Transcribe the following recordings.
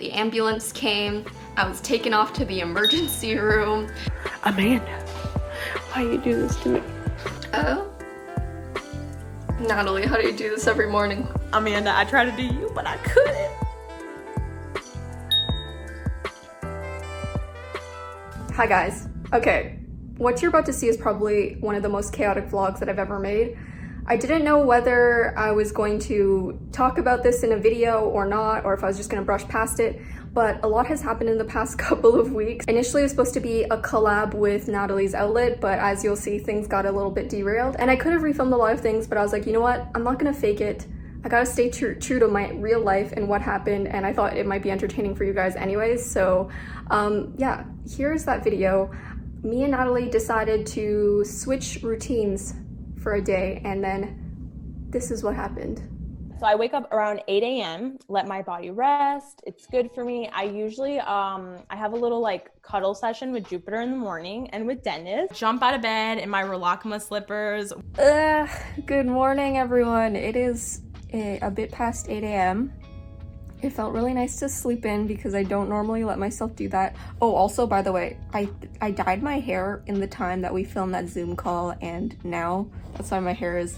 The ambulance came. I was taken off to the emergency room. Amanda, why you do this to me? Oh? Natalie, how do you do this every morning? Amanda, I tried to do you, but I couldn't. Hi guys. Okay, what you're about to see is probably one of the most chaotic vlogs that I've ever made. I didn't know whether I was going to talk about this in a video or not, or if I was just gonna brush past it, but a lot has happened in the past couple of weeks. Initially, it was supposed to be a collab with Natalie's Outlet, but as you'll see, things got a little bit derailed. And I could have refilmed a lot of things, but I was like, you know what? I'm not gonna fake it. I gotta stay true to my real life and what happened, and I thought it might be entertaining for you guys anyways. So yeah, here's that video. Me and Natalie decided to switch routines for a day, and then this is what happened. So I wake up around 8 a.m., let my body rest. It's good for me. I usually, I have a little like cuddle session with Jupiter in the morning and with Dennis. Jump out of bed in my Rolakma slippers. Good morning, everyone. It is a bit past 8 a.m. It felt really nice to sleep in because I don't normally let myself do that. Oh, also, by the way, I dyed my hair in the time that we filmed that Zoom call, and now that's why my hair is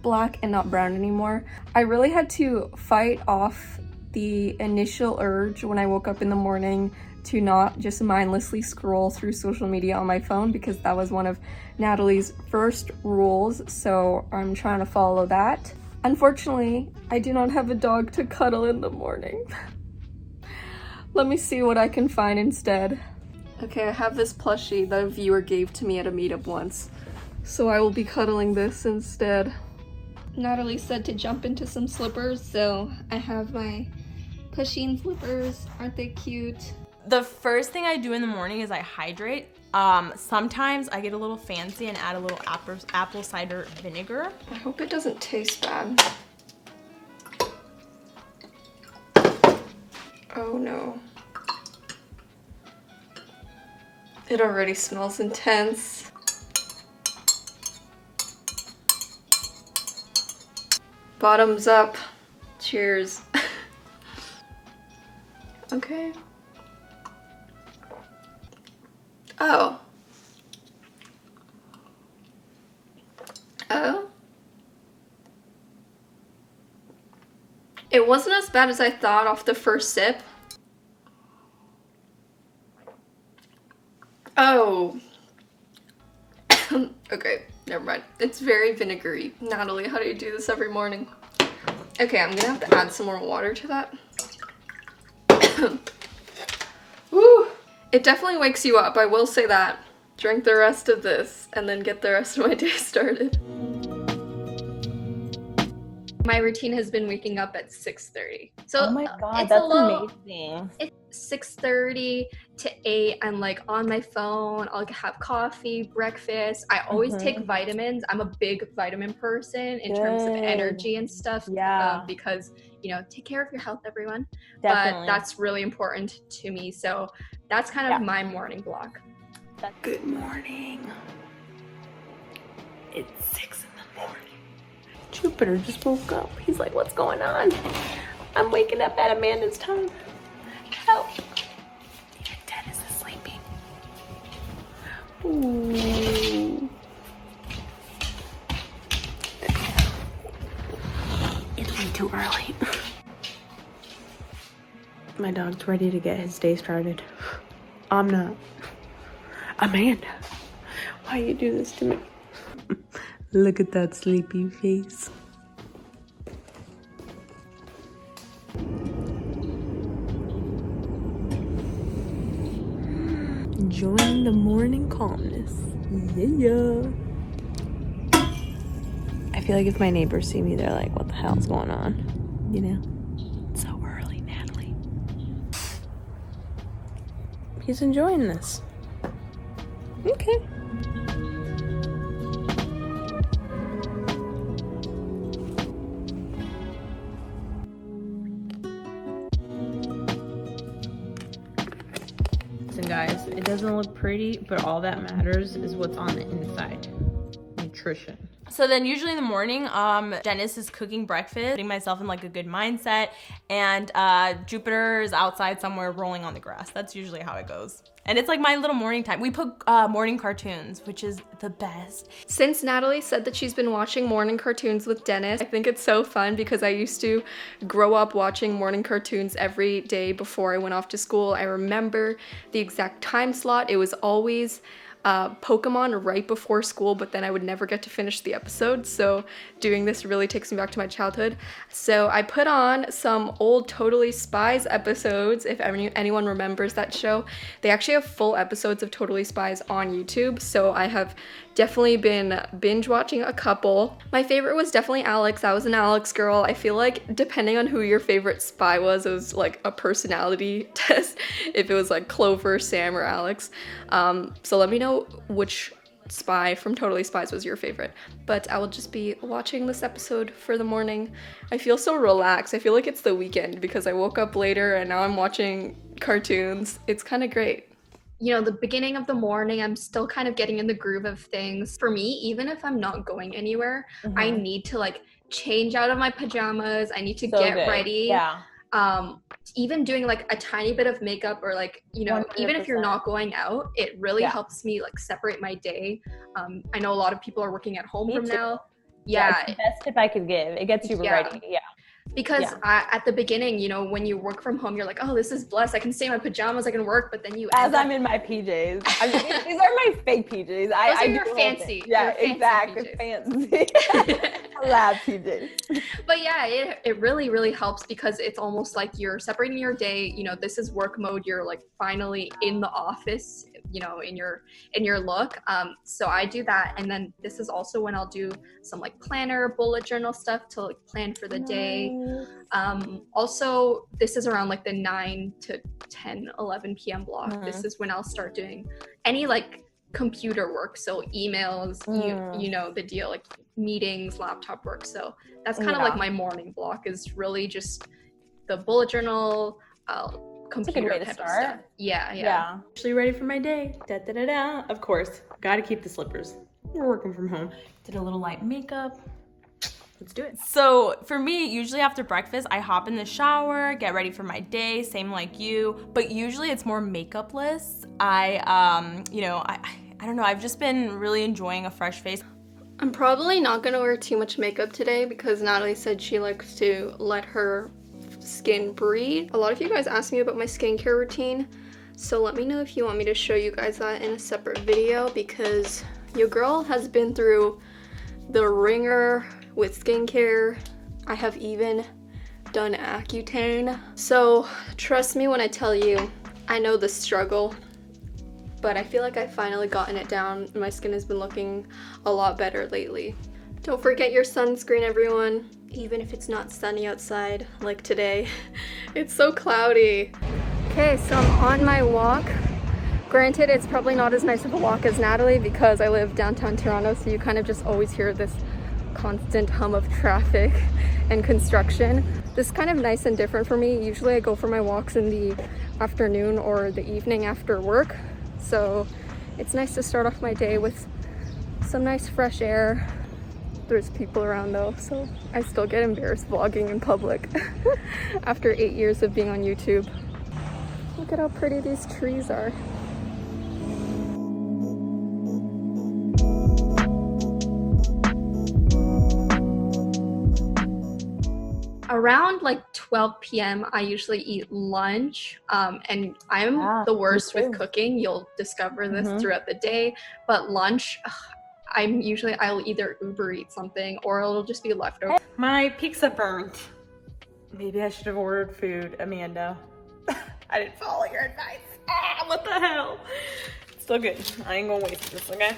black and not brown anymore. I really had to fight off the initial urge when I woke up in the morning to not just mindlessly scroll through social media on my phone, because that was one of Natalie's first rules, so I'm trying to follow that. Unfortunately, I do not have a dog to cuddle in the morning. Let me see what I can find instead. Okay, I have this plushie that a viewer gave to me at a meetup once, so I will be cuddling this instead. Natalie said to jump into some slippers, so I have my pushing slippers. Aren't they cute? The first thing I do in the morning is I hydrate. Sometimes I get a little fancy and add a little apple cider vinegar. I hope it doesn't taste bad. Oh no. It already smells intense. Bottoms up. Cheers. Okay. Oh. Oh. It wasn't as bad as I thought off the first sip. Oh. Okay, never mind. It's very vinegary. Natalie, how do you do this every morning? Okay, I'm gonna have to add some more water to that. Woo! It definitely wakes you up, I will say that. Drink the rest of this and then get the rest of my day started. My routine has been waking up at 6:30. So oh my god, that's amazing. It's 6:30 to 8. I'm like on my phone. I'll have coffee, breakfast. I always take vitamins. I'm a big vitamin person in terms of energy and stuff. Yeah. Because, you know, take care of your health, everyone. Definitely. But that's really important to me. So that's kind of my morning block. Good morning. It's 6 in the morning. Jupiter just woke up. He's like, what's going on? I'm waking up at Amanda's time. Help. Even Dennis is sleeping. Ooh. It's way too early. My dog's ready to get his day started. I'm not. Amanda, why you do this to me? Look at that sleepy face. Enjoying the morning calmness. Yeah. I feel like if my neighbors see me, they're like, what the hell's going on? You know? It's so early, Natalie. He's enjoying this. Okay. Listen guys, it doesn't look pretty, but all that matters is what's on the inside. Nutrition. So then usually in the morning, Dennis is cooking breakfast, putting myself in like a good mindset, and Jupiter is outside somewhere rolling on the grass. That's usually how it goes. And it's like my little morning time. We put morning cartoons, which is the best. Since Natalie said that she's been watching morning cartoons with Dennis, I think it's so fun because I used to grow up watching morning cartoons every day before I went off to school. I remember the exact time slot. It was always Pokemon right before school, but then I would never get to finish the episode, so doing this really takes me back to my childhood. So I put on some old Totally Spies episodes, if anyone remembers that show. They actually have full episodes of Totally Spies on YouTube, so I have definitely been binge watching a couple. My favorite was definitely Alex. I was an Alex girl. I feel like depending on who your favorite spy was, it was like a personality test, if it was like Clover, Sam, or Alex. So let me know which spy from Totally Spies was your favorite. But I will just be watching this episode for the morning. I feel so relaxed. I feel like it's the weekend because I woke up later and now I'm watching cartoons. It's kind of great. You know, the beginning of the morning, I'm still kind of getting in the groove of things. For me, even if I'm not going anywhere, I need to like change out of my pajamas. I need to get ready. Yeah. Even doing like a tiny bit of makeup or like, you know, 100%. even if you're not going out, it really helps me like separate my day. I know a lot of people are working at home from now. Yeah, it's the best tip I could give. It gets you ready. Yeah. Because at the beginning, you know, when you work from home, you're like, oh, this is blessed. I can stay in my pajamas, I can work, but then you I'm in my PJs. I mean, these are my fake PJs. Those are your fancy. Yeah, exactly. Fancy. Lab PJs. But yeah, it really, really helps because it's almost like you're separating your day. You know, this is work mode. You're like finally in the office, you know, in your look. So I do that. And then this is also when I'll do some like planner, bullet journal stuff to like plan for the day. Also, this is around like the 9 to 10, 11 p.m. block. This is when I'll start doing any like computer work. So emails, you know, the deal, like meetings, laptop work. So that's kind of like my morning block is really just the bullet journal, computer way to type start. of stuff. Yeah. Actually ready for my day. Of course, gotta keep the slippers. We're working from home. Did a little light makeup. Let's do it. So for me, usually after breakfast, I hop in the shower, get ready for my day, same like you, but usually it's more makeupless. You know, I don't know, I've just been really enjoying a fresh face. I'm probably not gonna wear too much makeup today because Natalie said she likes to let her skin breathe. A lot of you guys asked me about my skincare routine, so let me know if you want me to show you guys that in a separate video because your girl has been through the ringer with skincare. I have even done Accutane. So trust me when I tell you, I know the struggle, but I feel like I've finally gotten it down. My skin has been looking a lot better lately. Don't forget your sunscreen, everyone. Even if it's not sunny outside, like today. It's so cloudy. Okay, so I'm on my walk. Granted, it's probably not as nice of a walk as Natalie because I live downtown Toronto, so you kind of just always hear this constant hum of traffic and construction. This is kind of nice and different for me. Usually I go for my walks in the afternoon or the evening after work, so it's nice to start off my day with some nice fresh air. There's people around though, so I still get embarrassed vlogging in public after 8 years of being on YouTube. Look at how pretty these trees are. Around like 12 p.m. I usually eat lunch, and I'm the worst with cooking. You'll discover this throughout the day, but lunch, I'll either Uber eat something or it'll just be leftover. My pizza burnt. Maybe I should have ordered food, Amanda. I didn't follow your advice. What the hell? Still good. I ain't gonna waste this, okay?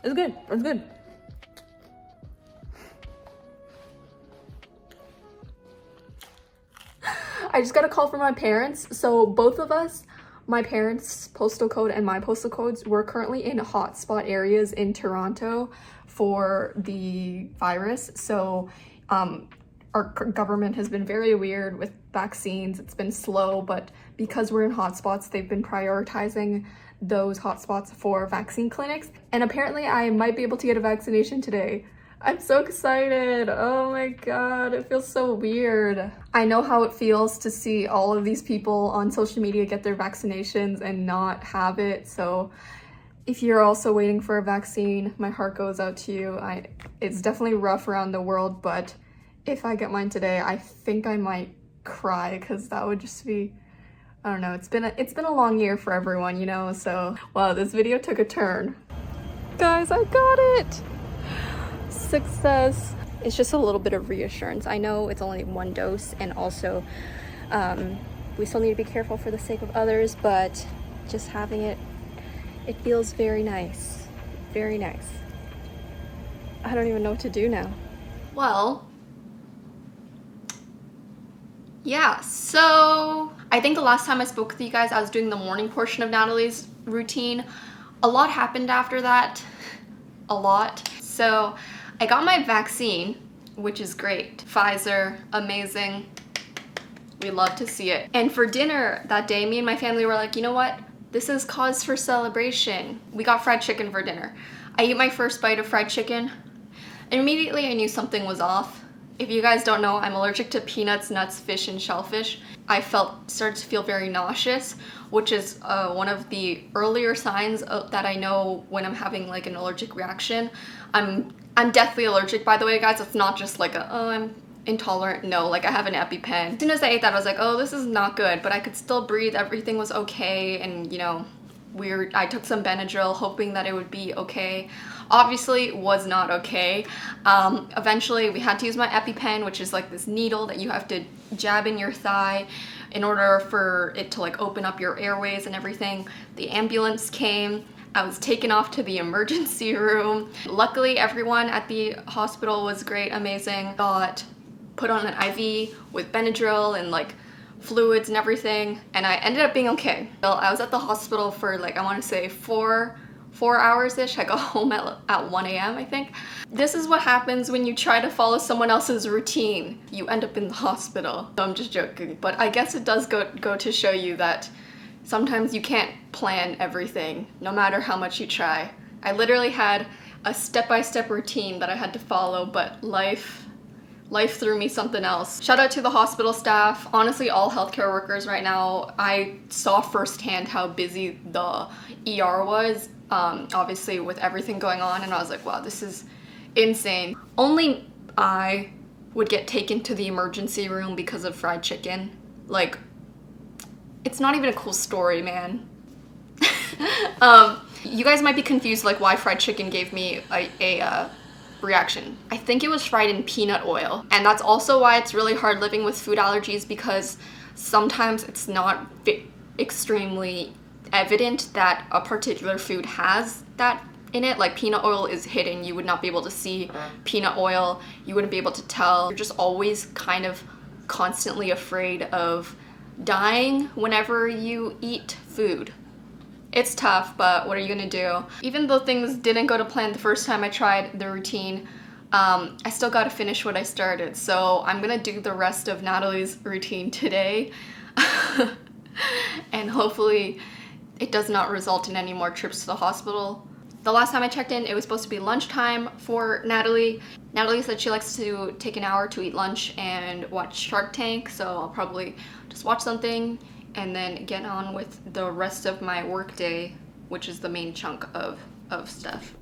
It's good. It's good. I just got a call from my parents. So both of us, my parents' postal code and my postal codes, we're currently in hotspot areas in Toronto for the virus. So our government has been very weird with vaccines. It's been slow, but because we're in hotspots, they've been prioritizing those hotspots for vaccine clinics. And apparently I might be able to get a vaccination today. I'm so excited. Oh my God, it feels so weird. I know how it feels to see all of these people on social media get their vaccinations and not have it. So if you're also waiting for a vaccine, my heart goes out to you. It's definitely rough around the world, but if I get mine today, I think I might cry because that would just be, I don't know, it's been a long year for everyone, you know? So, wow, this video took a turn. Guys, I got it! Success. It's just a little bit of reassurance. I know it's only one dose, and also we still need to be careful for the sake of others, but just having it feels very nice. Very nice. I don't even know what to do now. Well, yeah, so I think the last time I spoke with you guys, I was doing the morning portion of Natalie's routine. A lot happened after that. A lot. So I got my vaccine, which is great. Pfizer, amazing. We love to see it. And for dinner that day, me and my family were like, you know what? This is cause for celebration. We got fried chicken for dinner. I ate my first bite of fried chicken, and immediately I knew something was off. If you guys don't know, I'm allergic to peanuts, nuts, fish, and shellfish. I started to feel very nauseous, which is one of the earlier signs that I know when I'm having like an allergic reaction. I'm deathly allergic, by the way, guys. It's not just like I'm intolerant. No, like I have an EpiPen. As soon as I ate that, I was like, oh, this is not good, but I could still breathe. Everything was okay, and you know, I took some Benadryl hoping that it would be okay. Obviously, it was not okay. Eventually, we had to use my EpiPen, which is like this needle that you have to jab in your thigh in order for it to like open up your airways and everything. The ambulance came. I was taken off to the emergency room. Luckily, everyone at the hospital was great, amazing. Got put on an IV with Benadryl and like fluids and everything, and I ended up being okay. Well, I was at the hospital for like, I want to say four hours-ish. I got home at 1 a.m. I think. This is what happens when you try to follow someone else's routine. You end up in the hospital. So I'm just joking, but I guess it does go to show you that sometimes you can't plan everything, no matter how much you try. I literally had a step-by-step routine that I had to follow, but life threw me something else. Shout out to the hospital staff. Honestly, all healthcare workers right now. I saw firsthand how busy the ER was, obviously with everything going on, and I was like, wow, this is insane. Only I would get taken to the emergency room because of fried chicken. Like, it's not even a cool story, man. You guys might be confused like why fried chicken gave me a reaction. I think it was fried in peanut oil, and that's also why it's really hard living with food allergies, because sometimes it's not extremely evident that a particular food has that in it. Like peanut oil is hidden. You would not be able to see peanut oil. You wouldn't be able to tell. You're just always kind of constantly afraid of dying whenever you eat food. It's tough, but what are you gonna do? Even though things didn't go to plan the first time I tried the routine, I still gotta finish what I started. So I'm gonna do the rest of Natalie's routine today. And hopefully it does not result in any more trips to the hospital. The last time I checked in, it was supposed to be lunchtime for Natalie. Natalie said she likes to take an hour to eat lunch and watch Shark Tank, so I'll probably just watch something and then get on with the rest of my work day, which is the main chunk of stuff.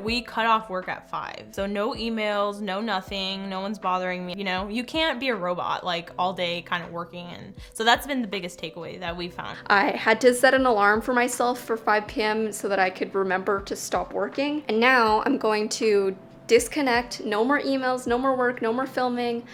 We cut off work at 5. So no emails, no nothing, no one's bothering me. You know, you can't be a robot like all day kind of working. And so that's been the biggest takeaway that we found. I had to set an alarm for myself for 5 p.m. so that I could remember to stop working. And now I'm going to disconnect, no more emails, no more work, no more filming.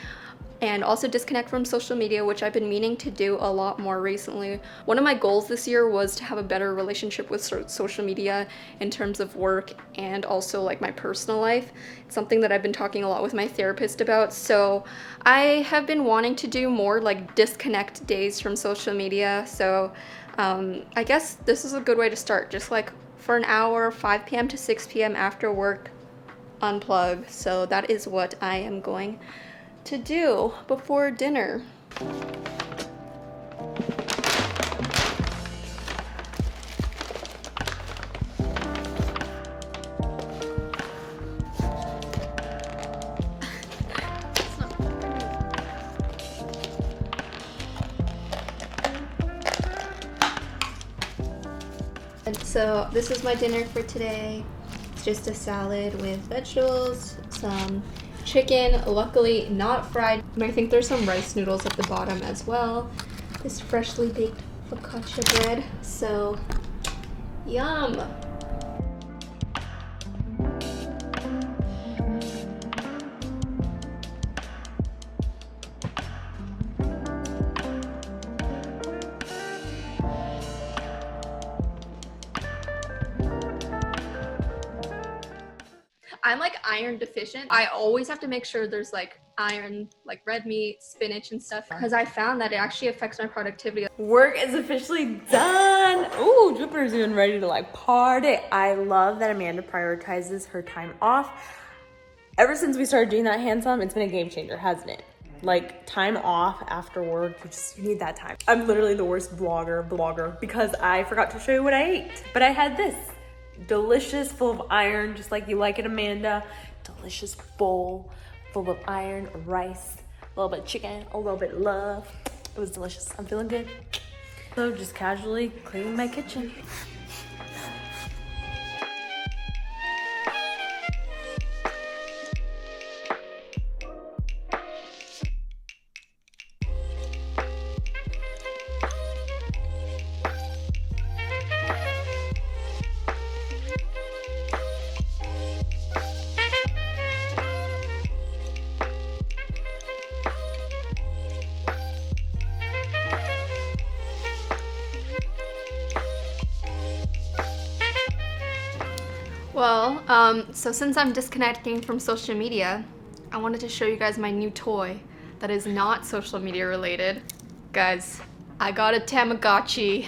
and also disconnect from social media, which I've been meaning to do a lot more recently. One of my goals this year was to have a better relationship with social media in terms of work and also like my personal life. It's something that I've been talking a lot with my therapist about. So I have been wanting to do more like disconnect days from social media. So I guess this is a good way to start, just like for an hour, 5 p.m. to 6 p.m. after work, unplug. So that is what I am going to do before dinner. And so this is my dinner for today. It's just a salad with vegetables, some chicken, luckily not fried. And I think there's some rice noodles at the bottom as well. This freshly baked focaccia bread. So, yum! I'm like iron deficient. I always have to make sure there's like iron, like red meat, spinach and stuff, because I found that it actually affects my productivity. Work is officially done. Ooh, Jupiter's even ready to like party. I love that Amanda prioritizes her time off. Ever since we started doing that handsome, it's been a game changer, hasn't it? Like time off after work, you need that time. I'm literally the worst blogger because I forgot to show you what I ate, but I had this. Delicious, full of iron, just like you like it, Amanda. Delicious bowl full of iron, rice, a little bit of chicken, a little bit of love. It was delicious. I'm feeling good. So just casually cleaning my kitchen. Well, so since I'm disconnecting from social media, I wanted to show you guys my new toy that is not social media related. Guys, I got a Tamagotchi.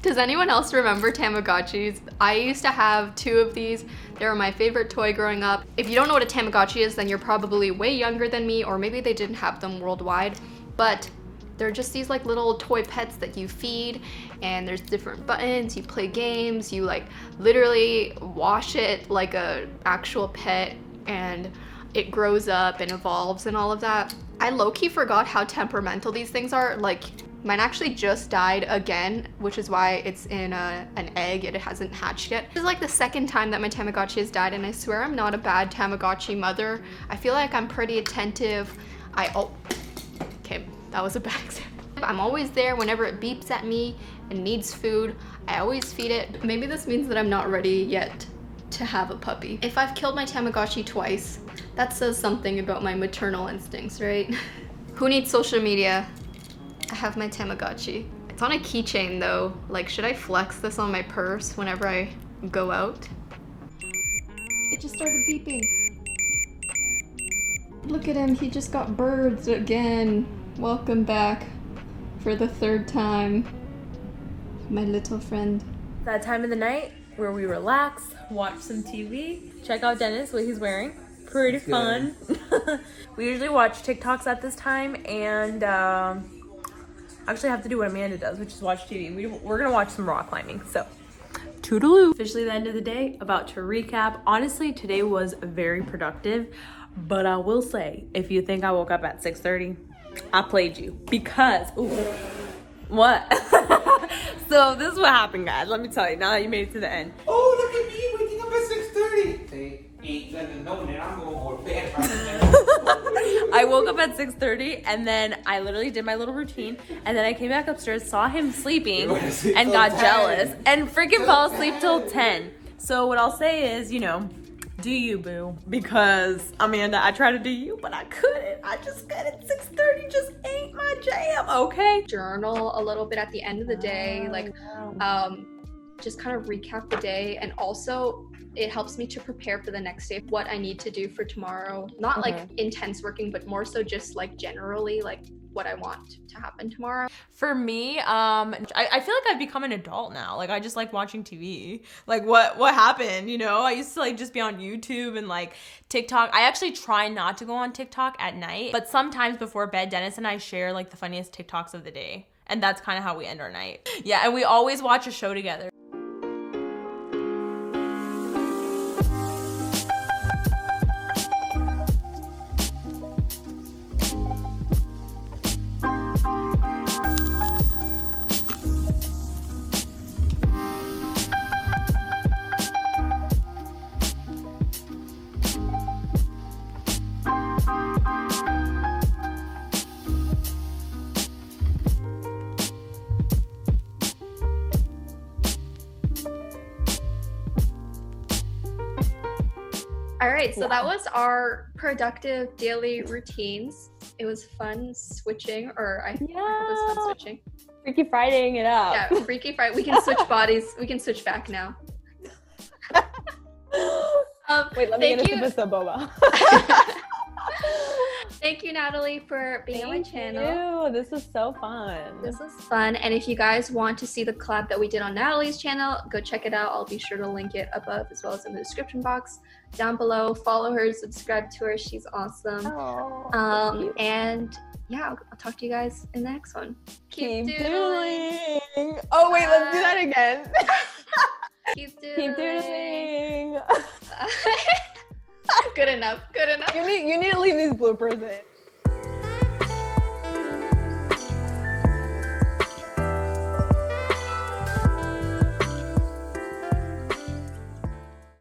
Does anyone else remember Tamagotchis? I used to have 2 of these. They were my favorite toy growing up. If you don't know what a Tamagotchi is, then you're probably way younger than me, or maybe they didn't have them worldwide, but they're just these like little toy pets that you feed, and there's different buttons, you play games, you like literally wash it like a actual pet, and it grows up and evolves and all of that. I low-key forgot how temperamental these things are. Like mine actually just died again, which is why it's in an egg. It hasn't hatched yet. This is like the 2nd time that my Tamagotchi has died, and I swear I'm not a bad Tamagotchi mother. I feel like I'm pretty attentive. Okay, that was a bad example. I'm always there whenever it beeps at me and needs food. I always feed it. Maybe this means that I'm not ready yet to have a puppy. If I've killed my Tamagotchi twice, that says something about my maternal instincts, right? Who needs social media? I have my Tamagotchi. It's on a keychain though. Like, should I flex this on my purse whenever I go out? It just started beeping. Look at him, he just got birds again. Welcome back for the 3rd time, my little friend. That time of the night where we relax, watch some TV, check out Dennis, what he's wearing. Pretty fun. We usually watch TikToks at this time, and actually have to do what Amanda does, which is watch TV. We're gonna watch some rock climbing, so toodaloo. Officially the end of the day, about to recap. Honestly, today was very productive, but I will say, if you think I woke up at 6:30, I played you because, ooh, what? So this is what happened, guys. Let me tell you, now that you made it to the end. Oh, look at me waking up at 6:30. They ain't gonna know that I'm going for bed. I woke up at 6:30 and then I literally did my little routine, and then I came back upstairs, saw him sleeping, and got jealous and freaking fell asleep till 10. So what I'll say is, you know, Do you, boo? Because Amanda, I tried to do you, but I couldn't. I just couldn't. 6:30 just ain't my jam. Okay. Journal a little bit at the end of the day, like just kind of recap the day, and also it helps me to prepare for the next day, what I need to do for tomorrow. Not like intense working, but more so just like generally like what I want to happen tomorrow. For me, I feel like I've become an adult now. Like I just like watching TV. Like what happened, you know? I used to like just be on YouTube and like TikTok. I actually try not to go on TikTok at night, but sometimes before bed, Dennis and I share like the funniest TikToks of the day. And that's kind of how we end our night. Yeah, and we always watch a show together. All right, so that was our productive daily routines. It was fun switching, or I hope it was fun switching. Freaky Fridaying it up. Yeah, Freaky Friday. We can switch bodies. We can switch back now. Wait, let me get into the boba. Thank you, Natalie, for being on my channel. Thank you. This was so fun. This was fun. And if you guys want to see the collab that we did on Natalie's channel, go check it out. I'll be sure to link it above as well as in the description box down below. Follow her, subscribe to her. She's awesome. And yeah, I'll talk to you guys in the next one. Keep doodling. Oh, wait, let's do that again. Keep doodling. Keep doodling. Good enough. Good enough. You need to leave these bloopers in.